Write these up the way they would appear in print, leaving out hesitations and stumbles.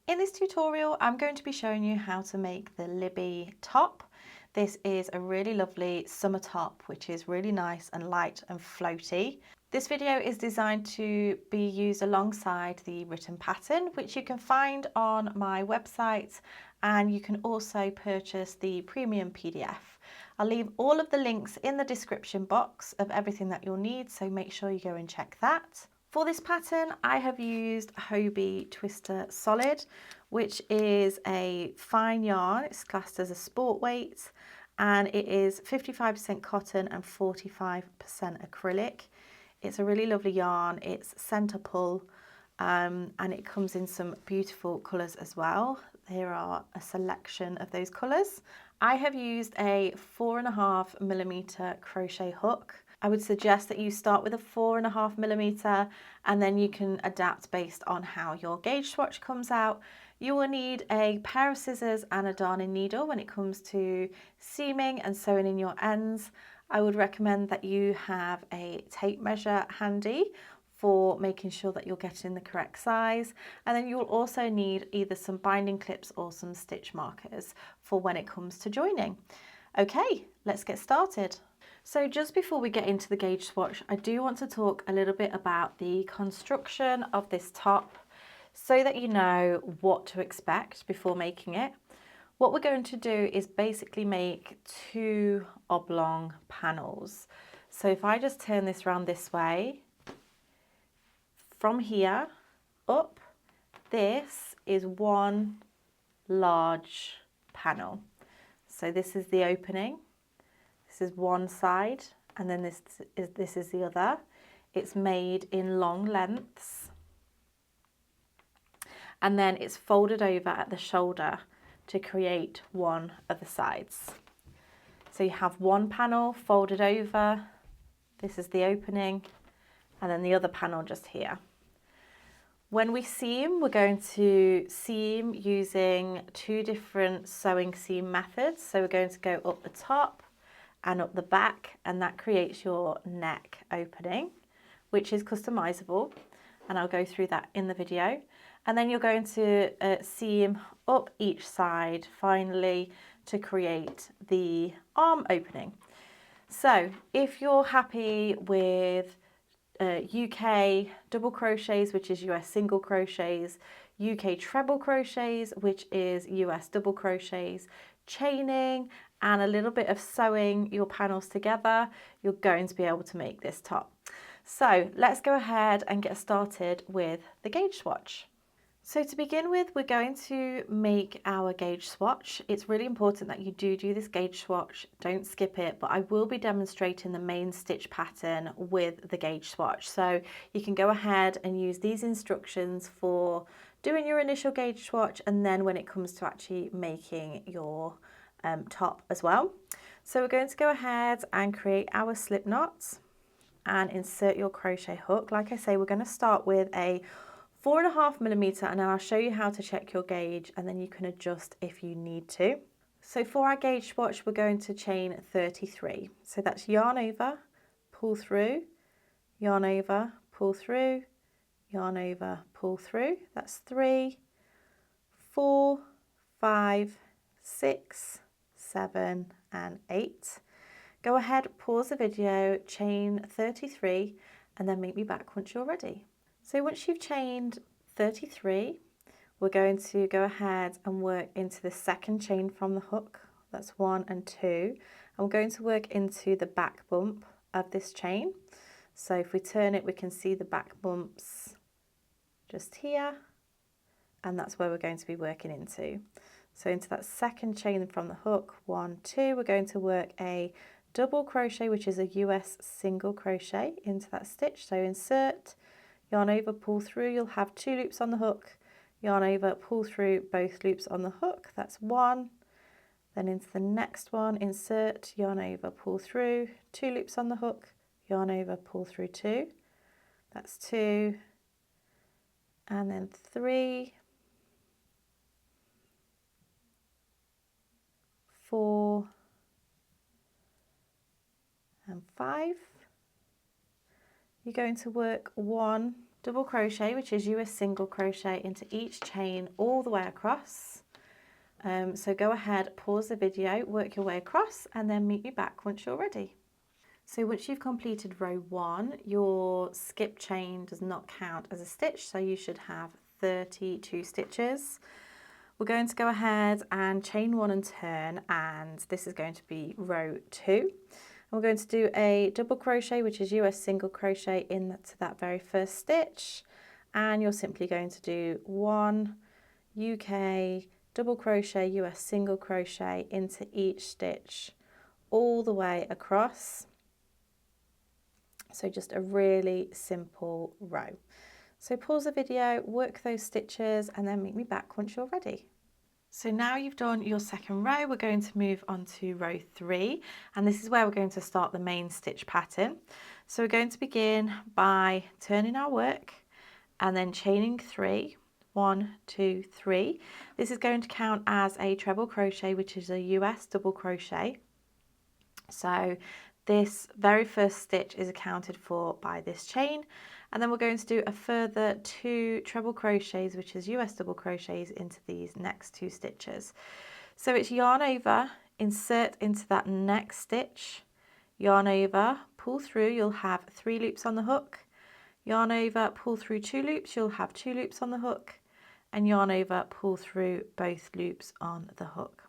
In this tutorial, I'm going to be showing you how to make the Libby top. This is a really lovely summer top, which is really nice and light and floaty. This video is designed to be used alongside the written pattern, which you can find on my website, and you can also purchase the premium PDF. I'll leave all of the links in the description box of everything that you'll need, so make sure you go and check that. For this pattern, I have used Hobbi Twister Solid, which is a fine yarn. It's classed as a sport weight, and it is 55% cotton and 45% acrylic. It's a really lovely yarn. It's centre pull, and it comes in some beautiful colours as well. There are a selection of those colours. I have used a 4.5mm crochet hook. I would suggest that you start with a 4.5mm and then you can adapt based on how your gauge swatch comes out. You will need a pair of scissors and a darning needle when it comes to seaming and sewing in your ends. I would recommend that you have a tape measure handy for making sure that you're getting the correct size, and then you'll also need either some binding clips or some stitch markers for when it comes to joining. Okay, let's get started. So just before we get into the gauge swatch, I do want to talk a little bit about the construction of this top so that you know what to expect before making it. What we're going to do is basically make two oblong panels. So if I just turn this around this way, from here up, this is one large panel. So this is the opening. This is one side, and then this is the other. It's made in long lengths, and then it's folded over at the shoulder to create one of the sides. So you have one panel folded over, this is the opening, and then the other panel just here. When we seam, we're going to seam using two different sewing seam methods. So we're going to go up the top and up the back, and that creates your neck opening, which is customizable, and I'll go through that in the video. And then you're going to seam up each side finally to create the arm opening. So if you're happy with UK double crochets, which is US single crochets, UK treble crochets, which is US double crochets, chaining and a little bit of sewing your panels together, you're going to be able to make this top. So let's go ahead and get started with the gauge swatch. So to begin with, we're going to make our gauge swatch. It's really important that you do this gauge swatch, don't skip it, but I will be demonstrating the main stitch pattern with the gauge swatch. So you can go ahead and use these instructions for doing your initial gauge swatch, and then when it comes to actually making your top as well. So we're going to go ahead and create our slip knots and insert your crochet hook. Like I say, we're going to start with a 4.5mm, and then I'll show you how to check your gauge, and then you can adjust if you need to. So for our gauge swatch, we're going to chain 33. So that's yarn over, pull through, yarn over, pull through, yarn over, pull through. That's 3, 4, 5, 6, 7 and 8. Go ahead, pause the video, chain 33, and then meet me back once you're ready. So once you've chained 33, we're going to go ahead and work into the second chain from the hook. That's 1 and 2. And we're going to work into the back bump of this chain. So if we turn it, we can see the back bumps just here, and that's where we're going to be working into. So into that second chain from the hook, 1, 2, we're going to work a double crochet, which is a US single crochet, into that stitch. So insert, yarn over, pull through, you'll have 2 loops on the hook, yarn over, pull through, both loops on the hook, that's 1. Then into the next one, insert, yarn over, pull through, 2 loops on the hook, yarn over, pull through 2, that's 2, and then 3, 4 and 5. You're going to work 1 double crochet, which is US single crochet into each chain all the way across. So go ahead, pause the video, work your way across, and then meet me back once you're ready. So once you've completed row 1, your skip chain does not count as a stitch, so you should have 32 stitches. We're going to go ahead and chain 1 and turn, and this is going to be row 2. And we're going to do a double crochet, which is US single crochet into that very first stitch, and you're simply going to do 1 UK double crochet, US single crochet into each stitch all the way across. So just a really simple row. So pause the video, work those stitches, and then meet me back once you're ready. So now you've done your second row, we're going to move on to row 3, and this is where we're going to start the main stitch pattern. So we're going to begin by turning our work and then chaining 3. 1, 2, 3. This is going to count as a treble crochet, which is a US double crochet. So this very first stitch is accounted for by this chain, and then we're going to do a further 2 treble crochets, which is US double crochets, into these next 2 stitches. So it's yarn over, insert into that next stitch, yarn over, pull through, you'll have 3 loops on the hook, yarn over, pull through 2 loops, you'll have 2 loops on the hook, and yarn over, pull through both loops on the hook.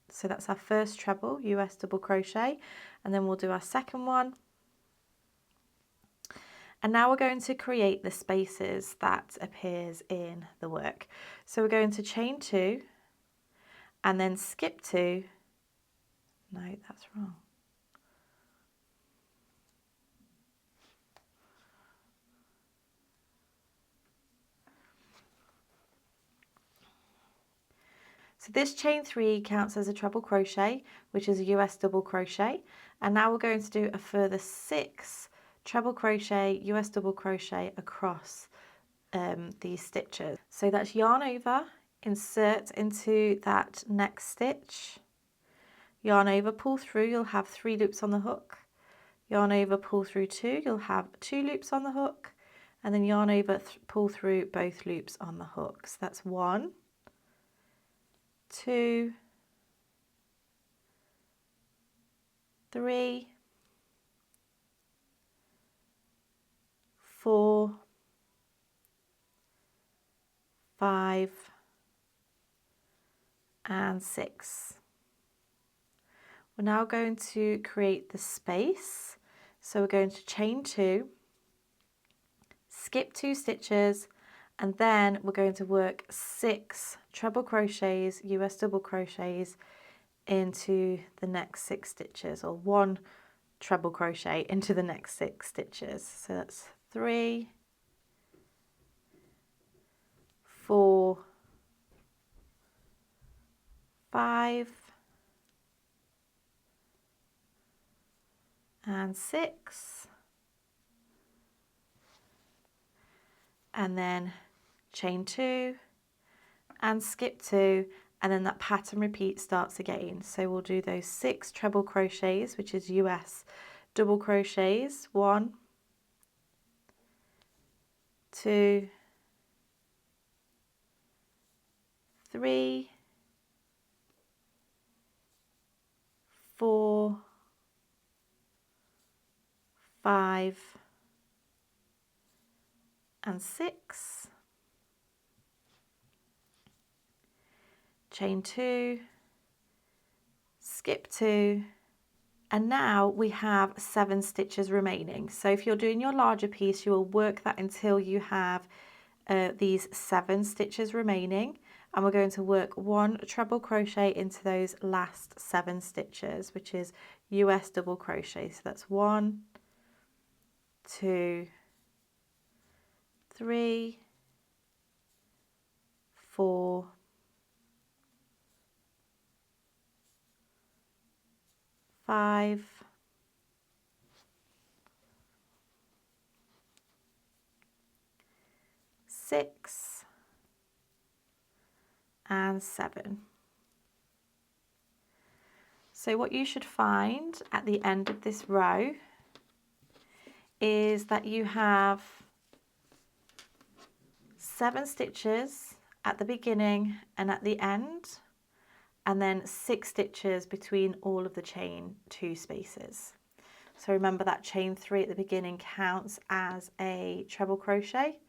So that's our first treble, US double crochet, and then we'll do our second one. And now we're going to create the spaces that appears in the work. So we're going to chain 2 and then skip 2. No, that's wrong. So this chain 3 counts as a treble crochet, which is a US double crochet. And now we're going to do a further 6 treble crochet, US double crochet across these stitches. So that's yarn over, insert into that next stitch, yarn over, pull through, you'll have 3 loops on the hook, yarn over, pull through 2, you'll have 2 loops on the hook, and then yarn over, pull through both loops on the hook. So that's 1, 2, 3, 4, 5, and 6. We're now going to create the space. So we're going to chain 2, skip 2 stitches, and then we're going to work 6 treble crochets, US double crochets into the next 6 stitches, or 1 treble crochet into the next 6 stitches. So that's 3, 4, 5, and 6, and then chain 2 and skip 2, and then that pattern repeat starts again. So we'll do those 6 treble crochets, which is US double crochets, 1, 2, 3, 4, 5, and 6, chain 2, skip 2, and now we have 7 stitches remaining. So if you're doing your larger piece, you will work that until you have these 7 stitches remaining, and we're going to work 1 treble crochet into those last 7 stitches, which is US double crochet. So that's 1, 2, 3, 4, 5, 6, and 7. So what you should find at the end of this row is that you have 7 stitches at the beginning and at the end, and then 6 stitches between all of the chain 2 spaces. So remember that chain 3 at the beginning counts as a treble crochet.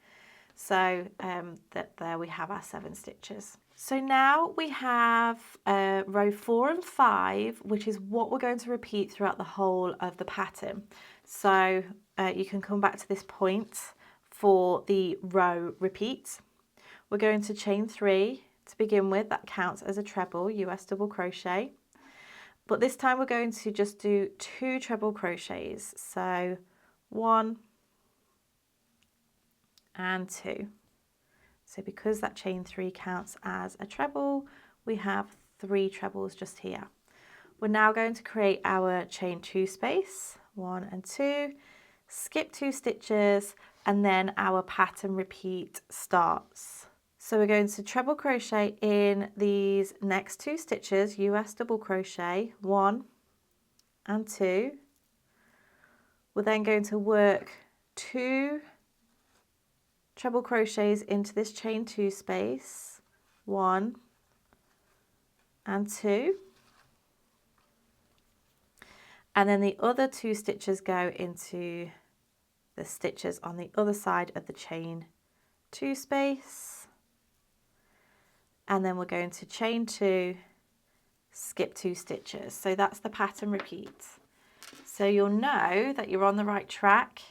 So there we have our 7 stitches. So now we have row 4 and 5, which is what we're going to repeat throughout the whole of the pattern. So you can come back to this point for the row repeat. We're going to chain 3 to begin with. That counts as a treble US double crochet. But this time we're going to just do 2 treble crochets. So 1 and 2. So because that chain 3 counts as a treble, we have 3 trebles just here. We're now going to create our chain 2 space, 1 and 2, skip 2 stitches, and then our pattern repeat starts. So we're going to treble crochet in these next 2 stitches, US double crochet, 1 and 2. We're then going to work 2 treble crochets into this chain 2 space, 1 and 2. And then the other 2 stitches go into the stitches on the other side of the chain 2 space. And then we're going to chain 2, skip 2 stitches. So that's the pattern repeat. So you'll know that you're on the right track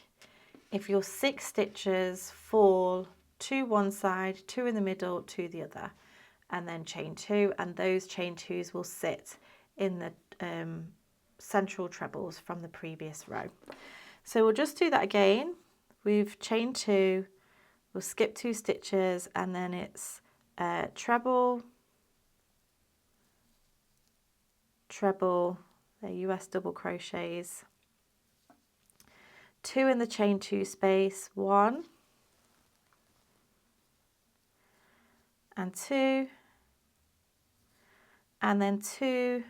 if your 6 stitches fall to one side, 2 in the middle, to the other, and then chain 2, and those chain 2s will sit in the central trebles from the previous row. So we'll just do that again. We've chained 2, we'll skip 2 stitches, and then it's treble, treble, they're US double crochets, 2 in the chain 2 space, 1 and 2, and then 2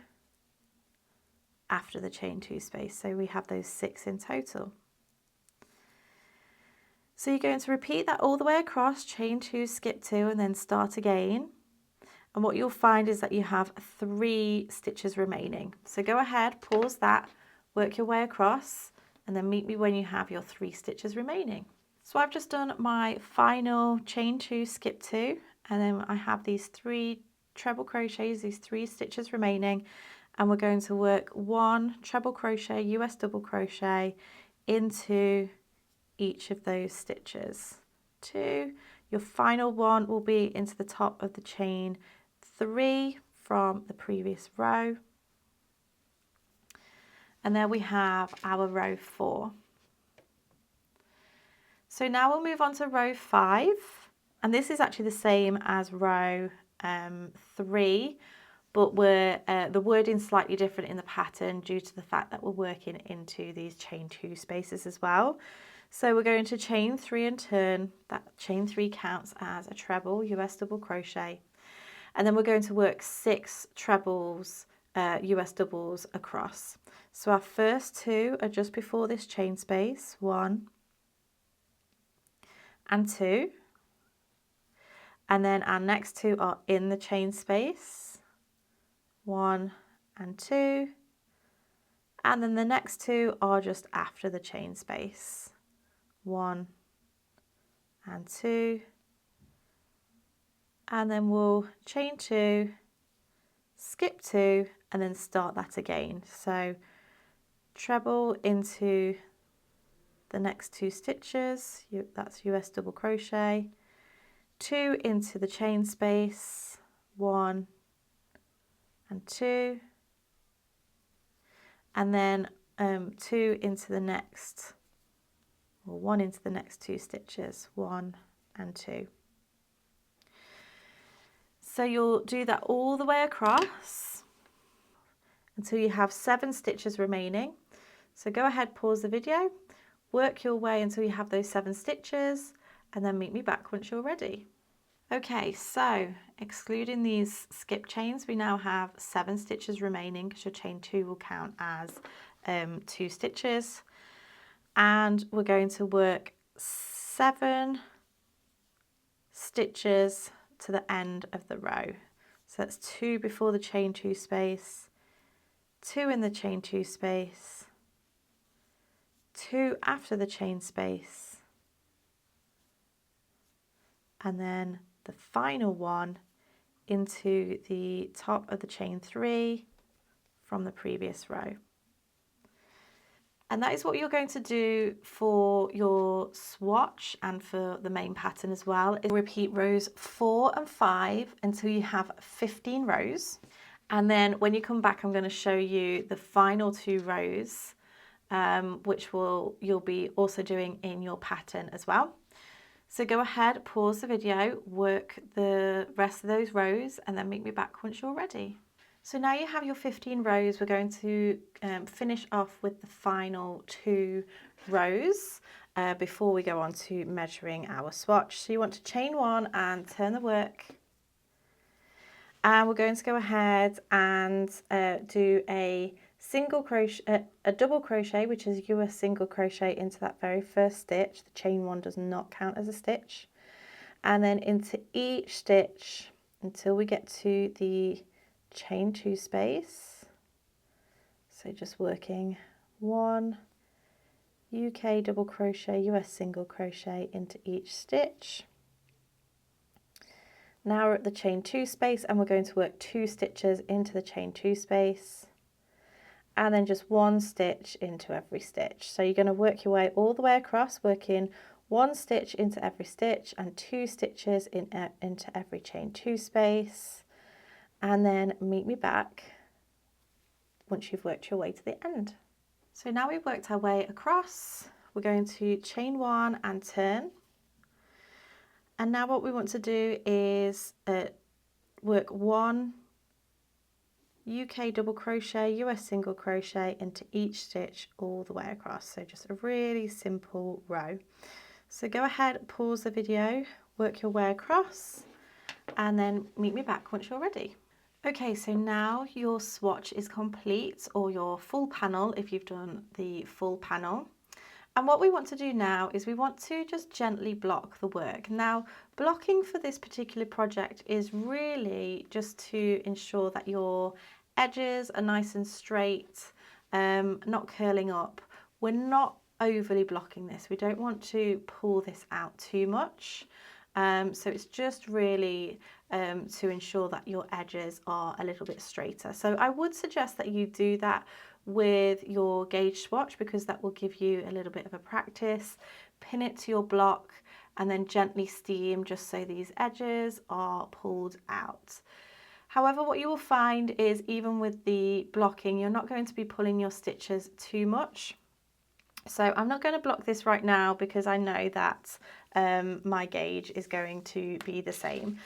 after the chain 2 space. So we have those 6 in total. So you're going to repeat that all the way across, chain 2, skip 2, and then start again. And what you'll find is that you have 3 stitches remaining. So go ahead, pause that, work your way across, and then meet me when you have your 3 stitches remaining. So I've just done my final chain 2, skip 2, and then I have these 3 treble crochets, these 3 stitches remaining, and we're going to work 1 treble crochet, US double crochet into each of those stitches. 2, your final one will be into the top of the chain 3 from the previous row, and there we have our row 4. So now we'll move on to row 5, and this is actually the same as row 3, but the wording's slightly different in the pattern due to the fact that we're working into these chain 2 spaces as well. So we're going to chain 3 and turn. That chain 3 counts as a treble, US double crochet. And then we're going to work 6 trebles, US doubles across. So our first 2 are just before this chain space, 1 and 2. And then our next 2 are in the chain space, 1 and 2. And then the next 2 are just after the chain space, 1 and 2, and then we'll chain 2, skip 2, and then start that again. So treble into the next 2 stitches, that's US double crochet, 2 into the chain space, 1 and 2, and then 2 into the next, or 1 into the next 2 stitches, 1 and 2. So you'll do that all the way across until you have 7 stitches remaining. So go ahead, pause the video, work your way until you have those 7 stitches, and then meet me back once you're ready. Okay, so excluding these skip chains, we now have 7 stitches remaining because your chain 2 will count as 2 stitches. And we're going to work 7 stitches to the end of the row. So that's 2 before the chain 2 space, 2 in the chain 2 space, 2 after the chain space, and then the final one into the top of the chain 3 from the previous row. And that is what you're going to do for your swatch and for the main pattern as well. Is repeat rows 4 and 5 until you have 15 rows. And then when you come back, I'm going to show you the final 2 rows, which you'll be also doing in your pattern as well. So go ahead, pause the video, work the rest of those rows, and then meet me back once you're ready. So now you have your 15 rows, we're going to finish off with the final 2 rows before we go on to measuring our swatch. So you want to chain 1 and turn the work. And we're going to go ahead and do a single crochet, a double crochet, which is your single crochet into that very first stitch. The chain 1 does not count as a stitch. And then into each stitch until we get to the chain 2 space. So just working 1 UK double crochet, US single crochet into each stitch. Now we're at the chain 2 space and we're going to work 2 stitches into the chain 2 space and then just 1 stitch into every stitch. So you're going to work your way all the way across, working 1 stitch into every stitch and 2 stitches into every chain 2 space. And then meet me back once you've worked your way to the end. So now we've worked our way across, we're going to chain 1 and turn. And now what we want to do is work 1 UK double crochet, US single crochet into each stitch all the way across. So just a really simple row. So go ahead, pause the video, work your way across, and then meet me back once you're ready. Okay, so now your swatch is complete, or your full panel if you've done the full panel. And what we want to do now is we want to just gently block the work. Now, blocking for this particular project is really just to ensure that your edges are nice and straight, not curling up. We're not overly blocking this. We don't want to pull this out too much. So it's just really to ensure that your edges are a little bit straighter. So I would suggest that you do that with your gauge swatch because that will give you a little bit of a practice. Pin it to your block and then gently steam just so these edges are pulled out. However, what you will find is even with the blocking, you're not going to be pulling your stitches too much. So I'm not going to block this right now because I know that my gauge is going to be the same.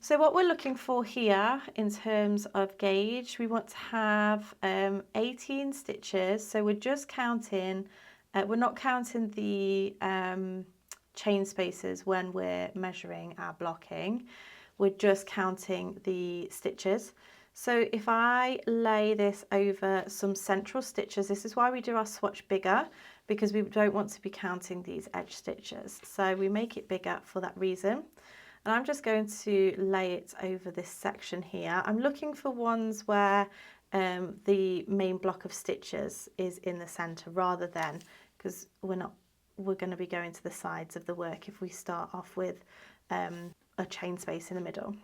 So what we're looking for here in terms of gauge, we want to have 18 stitches. So we're just counting, we're not counting the chain spaces when we're measuring our blocking. We're just counting the stitches. So if I lay this over some central stitches, this is why we do our swatch bigger, because we don't want to be counting these edge stitches. So we make it bigger for that reason. And I'm just going to lay it over this section here. I'm looking for ones where the main block of stitches is in the center rather than, because we're going to be going to the sides of the work if we start off with a chain space in the middle.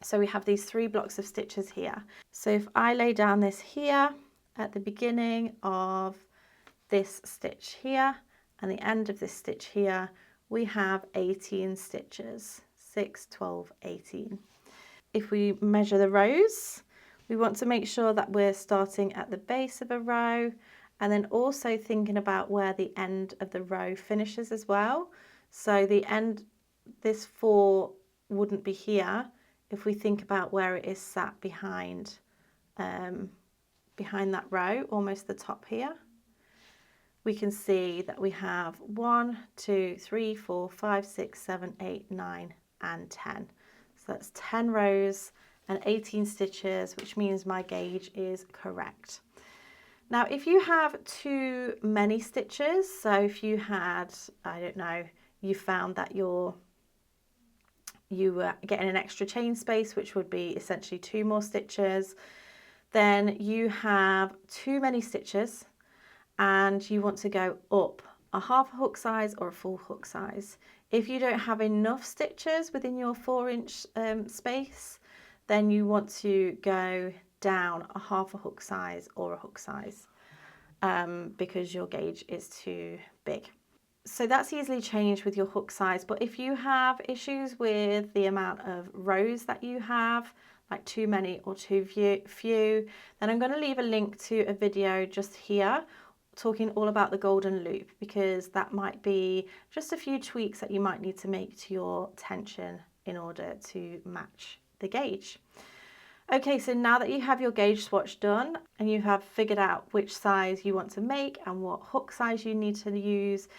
So we have these 3 blocks of stitches here. So if I lay down this here at the beginning of this stitch here and the end of this stitch here, we have 18 stitches, 6, 12, 18. If we measure the rows, we want to make sure that we're starting at the base of a row and then also thinking about where the end of the row finishes as well. So the end, this 4 wouldn't be here if we think about where it is sat behind, behind that row, almost the top here. We can see that we have 1, 2, 3, 4, 5, 6, 7, 8, 9, and 10. So that's 10 rows and 18 stitches, which means my gauge is correct. Now, if you have too many stitches, so if you had, I don't know, you found that your you were getting an extra chain space, which would be essentially 2 more stitches. Then you have too many stitches and you want to go up a half hook size or a full hook size. If you don't have enough stitches within your 4-inch space, then you want to go down a half a hook size or a hook size because your gauge is too big. So that's easily changed with your hook size, but if you have issues with the amount of rows that you have, like too many or too few, then I'm going to leave a link to a video just here talking all about the golden loop, because that might be just a few tweaks that you might need to make to your tension in order to match the gauge. Okay, so now that you have your gauge swatch done and you have figured out which size you want to make and what hook size you need to use,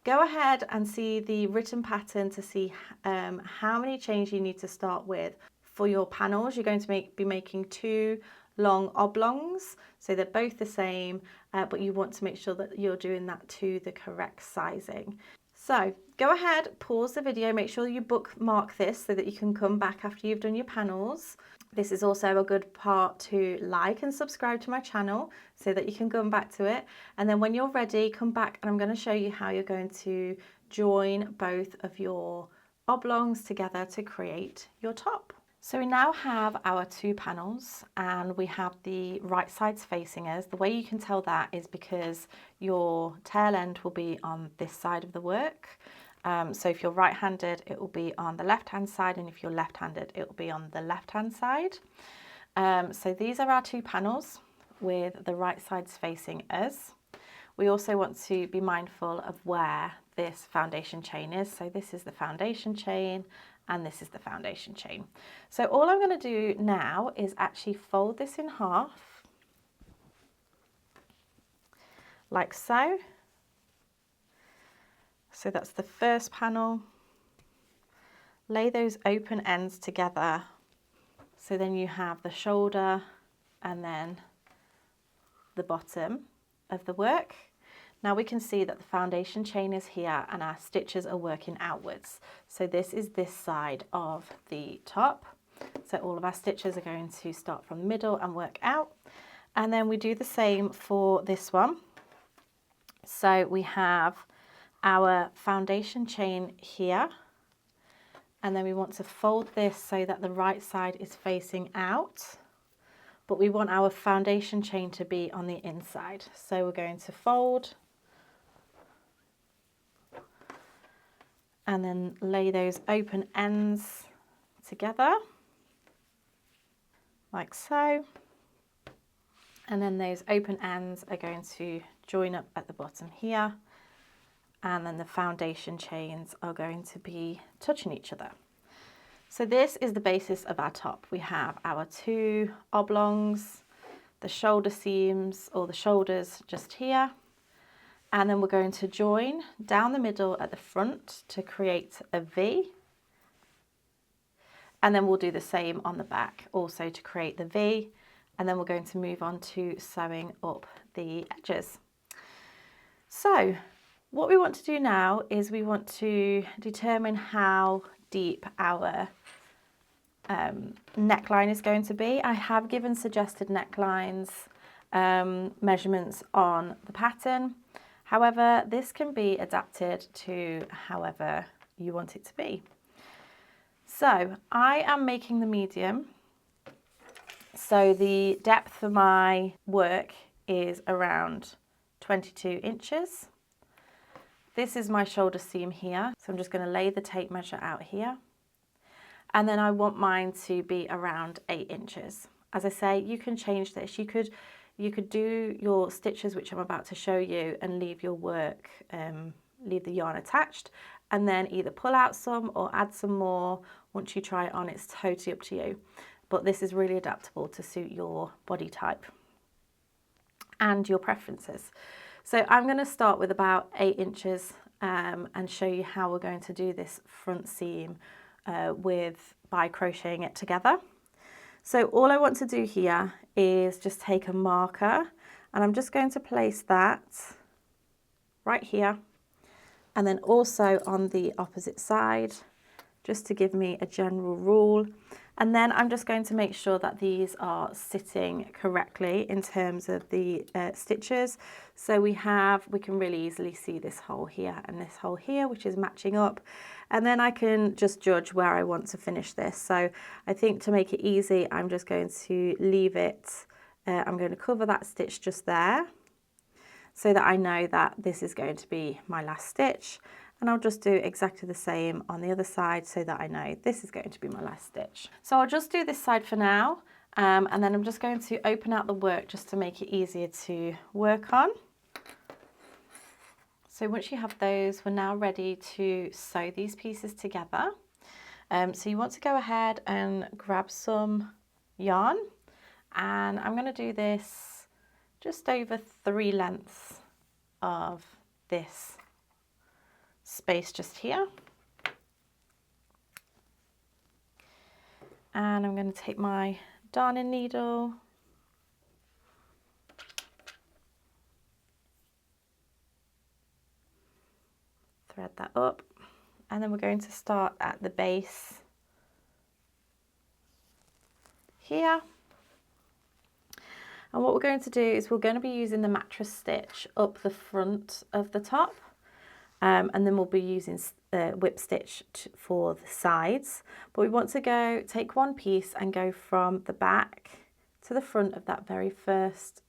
go ahead and see the written pattern to see how many chains you need to start with. For your panels, you're going to be making 2 long oblongs, so they're both the same, but you want to make sure that you're doing that to the correct sizing. So go ahead, pause the video, make sure you bookmark this so that you can come back after you've done your panels. This is also a good part to like and subscribe to my channel so that you can come back to it. And then when you're ready, come back and I'm going to show you how you're going to join both of your oblongs together to create your top. So we now have our 2 panels and we have the right sides facing us. The way you can tell that is because your tail end will be on this side of the work. So if you're right-handed, it will be on the left-hand side, and if you're left-handed, it will be on the left-hand side. So these are our 2 panels with the right sides facing us. We also want to be mindful of where this foundation chain is. So this is the foundation chain and this is the foundation chain. So all I'm going to do now is actually fold this in half, like so. So that's the first panel. Lay those open ends together. So then you have the shoulder and then the bottom of the work. Now we can see that the foundation chain is here and our stitches are working outwards. So this is this side of the top. So all of our stitches are going to start from the middle and work out. And then we do the same for this one. So we have our foundation chain here. And then we want to fold this so that the right side is facing out. But we want our foundation chain to be on the inside. So we're going to fold and then lay those open ends together like so. And then those open ends are going to join up at the bottom here. And then the foundation chains are going to be touching each other. So this is the basis of our top. We have our 2 oblongs, the shoulder seams or the shoulders just here. And then we're going to join down the middle at the front to create a V. And then we'll do the same on the back also to create the V. And then we're going to move on to sewing up the edges. So what we want to do now is we want to determine how deep our neckline is going to be. I have given suggested necklines measurements on the pattern. However, this can be adapted to however you want it to be. So I am making the medium. So the depth for my work is around 22 inches. This is my shoulder seam here. So I'm just going to lay the tape measure out here. And then I want mine to be around 8 inches. As I say, you can change this. You could do your stitches, which I'm about to show you, and leave your work, leave the yarn attached, and then either pull out some or add some more once you try it on. It's totally up to you. But this is really adaptable to suit your body type and your preferences. So I'm going to start with about 8 inches and show you how we're going to do this front seam by crocheting it together. So all I want to do here is just take a marker and I'm just going to place that right here and then also on the opposite side just to give me a general rule. And then I'm just going to make sure that these are sitting correctly in terms of the stitches. So we can really easily see this hole here and this hole here, which is matching up. And then I can just judge where I want to finish this. So I think to make it easy, I'm just going to leave it, I'm going to cover that stitch just there so that I know that this is going to be my last stitch. And I'll just do exactly the same on the other side so that I know this is going to be my last stitch. So I'll just do this side for now, and then I'm just going to open out the work just to make it easier to work on. So once you have those, we're now ready to sew these pieces together. So you want to go ahead and grab some yarn, and I'm going to do this just over 3 lengths of this space just here. And I'm going to take my darning needle, thread that up, and then we're going to start at the base here. And what we're going to do is we're going to be using the mattress stitch up the front of the top, and then we'll be using whip stitch for the sides. But we want to take one piece and go from the back to the front of that very first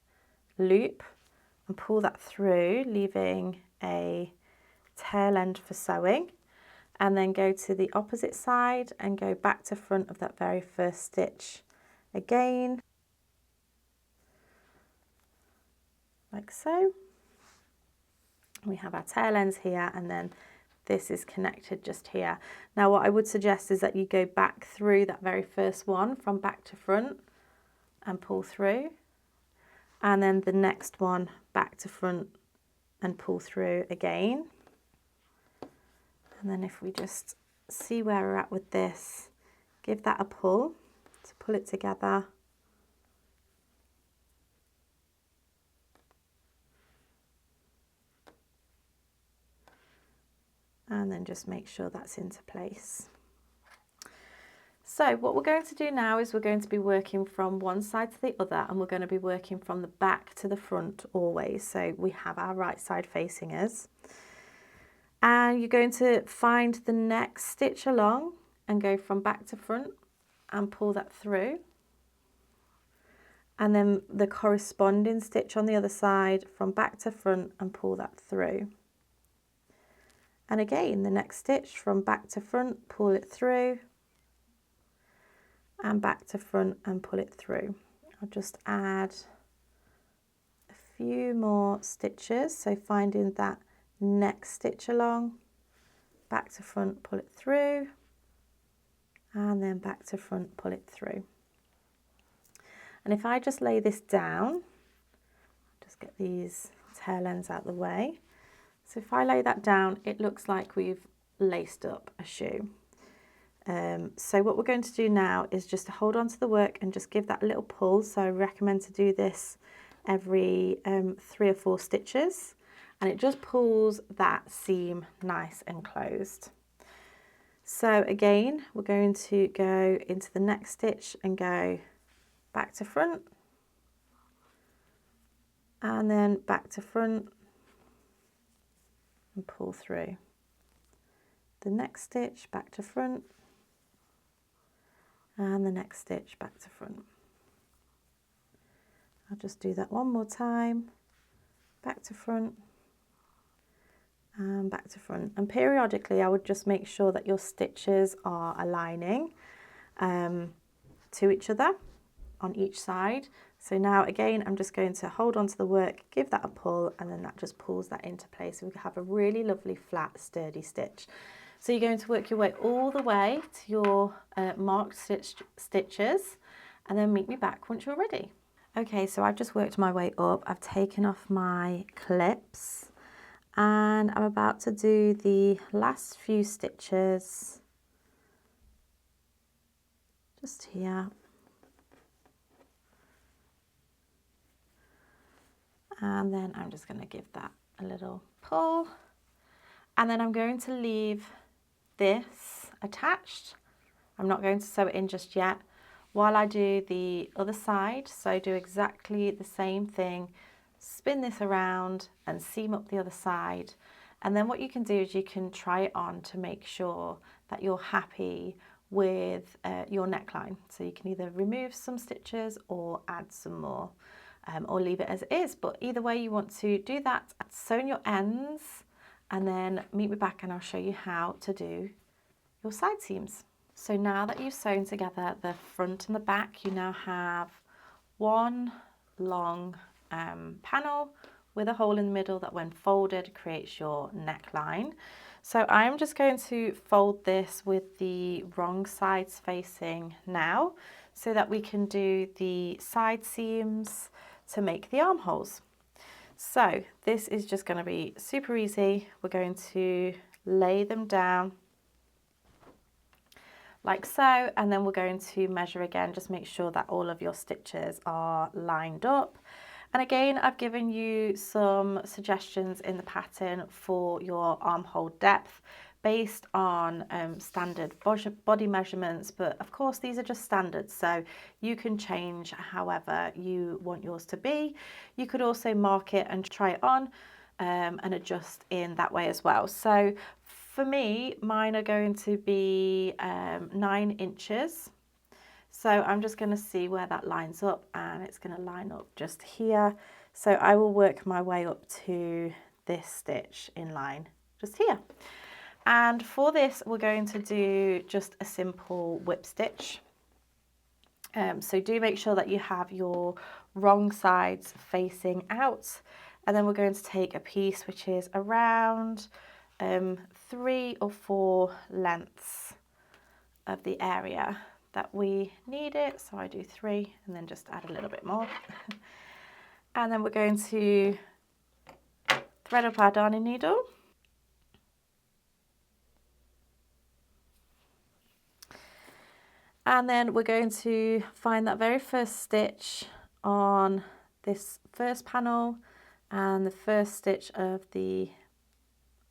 loop and pull that through, leaving a tail end for sewing, and then go to the opposite side and go back to front of that very first stitch again, like so. We have our tail ends here, and then this is connected just here. Now what I would suggest is that you go back through that very first one from back to front and pull through, and then the next one back to front and pull through again. And then if we just see where we're at with this, give that a pull to pull it together. And then just make sure that's into place. So what we're going to do now is we're going to be working from one side to the other, and we're going to be working from the back to the front always. So we have our right side facing us. And you're going to find the next stitch along and go from back to front and pull that through. And then the corresponding stitch on the other side from back to front and pull that through. And again, the next stitch from back to front, pull it through, and back to front and pull it through. I'll just add a few more stitches. So finding that next stitch along, back to front, pull it through, and then back to front, pull it through. And if I just lay this down, just get these tail ends out of the way. So if I lay that down, it looks like we've laced up a shoe. So what we're going to do now is just to hold on to the work and just give that a little pull. So I recommend to do this every 3 or 4 stitches, and it just pulls that seam nice and closed. So again, we're going to go into the next stitch and go back to front, and then back to front and pull through. The next stitch back to front, and the next stitch back to front. I'll just do that one more time, back to front and back to front. And periodically I would just make sure that your stitches are aligning to each other on each side. So now again, I'm just going to hold on to the work, give that a pull, and then that just pulls that into place. So we have a really lovely flat sturdy stitch. So you're going to work your way all the way to your marked stitches, and then meet me back once you're ready. Okay, so I've just worked my way up. I've taken off my clips, and I'm about to do the last few stitches just here. And then I'm just going to give that a little pull, and then I'm going to leave this attached. I'm not going to sew it in just yet while I do the other side. So do exactly the same thing, spin this around and seam up the other side. And then what you can do is you can try it on to make sure that you're happy with your neckline. So you can either remove some stitches or add some more, or leave it as it is. But either way you want to do that, sew in your ends, and then meet me back and I'll show you how to do your side seams. So now that you've sewn together the front and the back, you now have one long panel with a hole in the middle that when folded creates your neckline. So I'm just going to fold this with the wrong sides facing now so that we can do the side seams to make the armholes. So this is just going to be super easy. We're going to lay them down like so, and then we're going to measure again, just make sure that all of your stitches are lined up. And again, I've given you some suggestions in the pattern for your armhole depth based on standard body measurements, but of course these are just standards, so you can change however you want yours to be. You could also mark it and try it on and adjust in that way as well. So for me, mine are going to be 9 inches. So I'm just going to see where that lines up, and it's going to line up just here. So I will work my way up to this stitch in line just here. And for this, we're going to do just a simple whip stitch. So do make sure that you have your wrong sides facing out. And then we're going to take a piece which is around 3 or 4 lengths of the area that we need it. So I do 3 and then just add a little bit more. And then we're going to thread up our darning needle. And then we're going to find that very first stitch on this first panel and the first stitch of the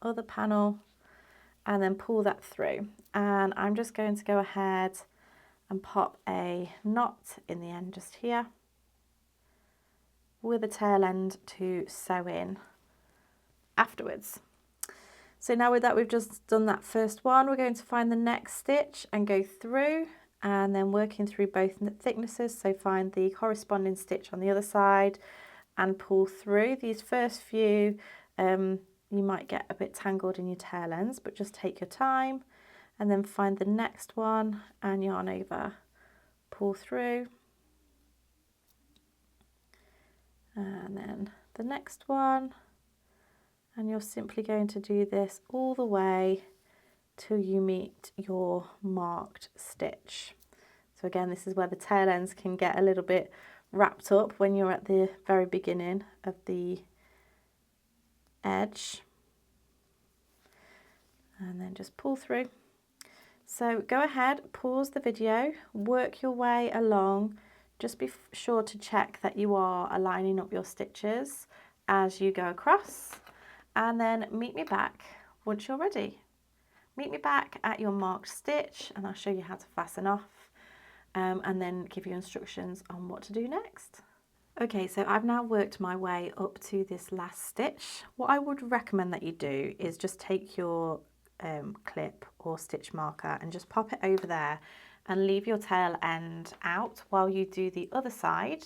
other panel, and then pull that through. And I'm just going to go ahead and pop a knot in the end just here with a tail end to sew in afterwards. So now with that, we've just done that first one, we're going to find the next stitch and go through, and then working through both thicknesses. So find the corresponding stitch on the other side and pull through. These first few you might get a bit tangled in your tail ends, but just take your time, and then find the next one and yarn over, pull through, and then the next one, and you're simply going to do this all the way till you meet your marked stitch. So again, this is where the tail ends can get a little bit wrapped up when you're at the very beginning of the edge, and then just pull through. So go ahead, pause the video, work your way along, just be sure to check that you are aligning up your stitches as you go across, and then meet me back once you're ready. Meet me back at your marked stitch and I'll show you how to fasten off and then give you instructions on what to do next. Okay, so I've now worked my way up to this last stitch. What I would recommend that you do is just take your clip or stitch marker and just pop it over there and leave your tail end out while you do the other side.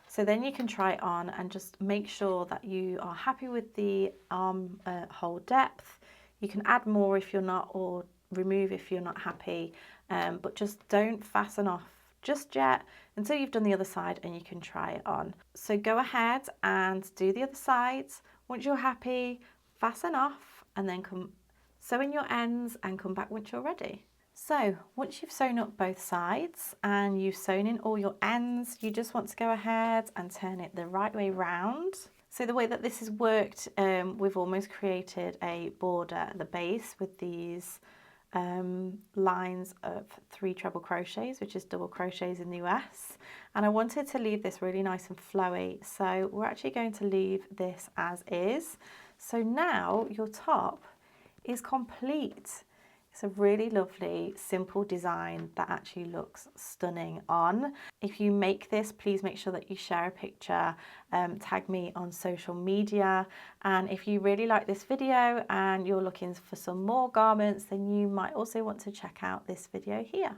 So then you can try it on and just make sure that you are happy with the armhole depth. You can add more if you're not, or remove if you're not happy, but just don't fasten off just yet until you've done the other side and you can try it on. So go ahead and do the other sides. Once you're happy, fasten off and then sew in your ends and come back once you're ready. So once you've sewn up both sides and you've sewn in all your ends, you just want to go ahead and turn it the right way round. So the way that this has worked, we've almost created a border at the base with these lines of 3 treble crochets, which is double crochets in the US, and I wanted to leave this really nice and flowy, so we're actually going to leave this as is. So now your top is complete. It's a really lovely, simple design that actually looks stunning on. If you make this, please make sure that you share a picture, tag me on social media. And if you really like this video and you're looking for some more garments, then you might also want to check out this video here.